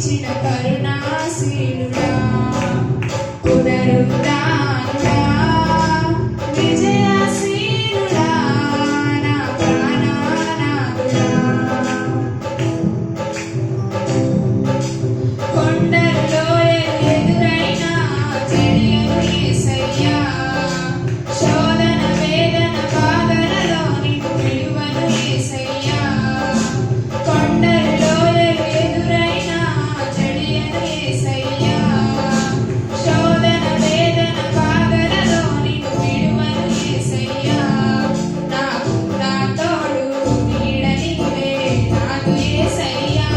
కరుణించిన కరుణాశీలుడా పునరుద్ధానుడా విజయశీలుడా నా ప్రాణనాథుడా కొండల్లో ఎదురైన చెడియను యేసయ్యా శోధన వేదన బాధలలో నిన్ను విడువను యేసయ్యా కొండల్లో ఎదురైన చెడియను యేసయ్యా శోధన వేదన బాధలలో నిన్ను విడువను యేసయ్యా నాకు నా తోడు నీడ నీవే నాకు యేసయ్యా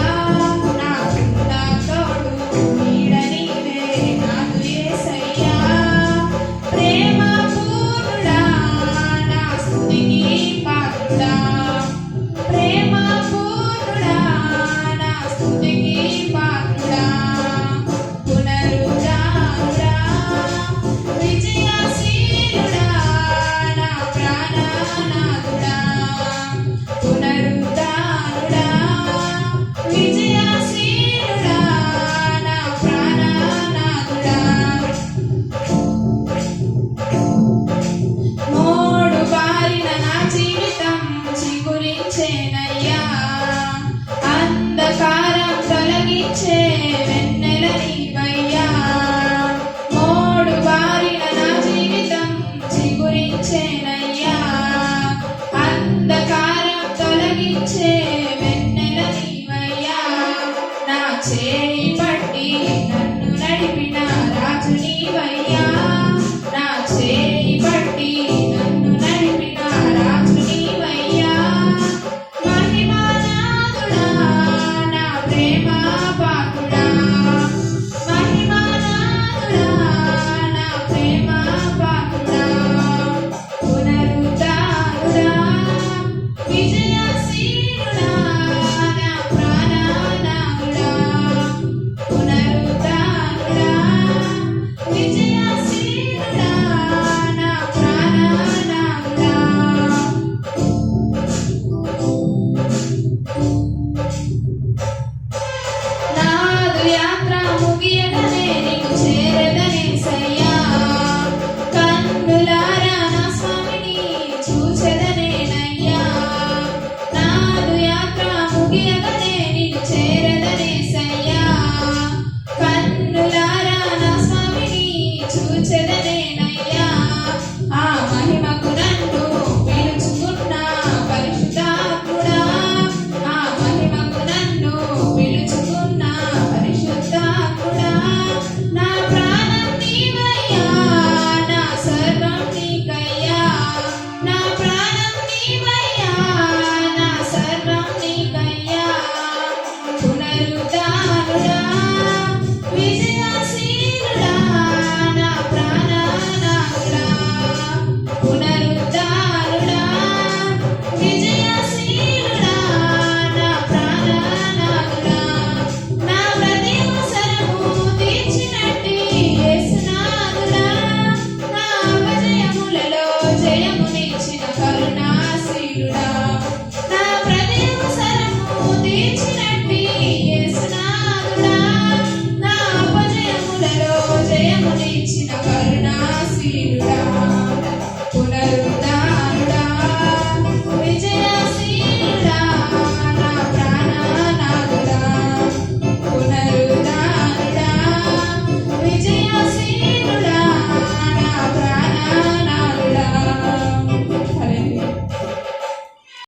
నాకు నా తోడు నీడ నీవే నాకు యేసయ్యా ప్రేమ పూర్ణుడా నా స్తుతికి పాత్రుడా ప్రేమ పూర్ణుడా నా స్తుతికి పాత్రుడా పునరుద్ధానుడా విజయశీలుడా నా ప్రాణనాథుడా పునరుద్ధానుడా విజయశీలుడా నా ప్రాణనాథుడా మోడు బారిన నా జీవితం చిగురించేనయ్యా అంధకారం తొలగించే వెన్నెల నీవయ్యా మోడు బారిన నా జీవితం చిగురించేనయ్యా అంధకారం తొలగించే వెన్నెల నీవయ్యా నా చేయి పట్టి నన్ను నడిపిన రాజు నీవయ్యా నా చేయి పట్టి నన్ను నడిపిన రాజు నీవయ్యా మహిమానాథుడా నా ప్రేమ పాత్రుడా మహిమానాథుడా నా ప్రేమ పాత్రుడా పునరుద్ధానుడా విజయశీలుడా నా ప్రాణనాథుడా పునరుద్ధానుడా విజయశీలుడా నా ప్రాణనాథుడా నాదు యాత్ర ముగియగనే నీకు చేరదనేసయ్యా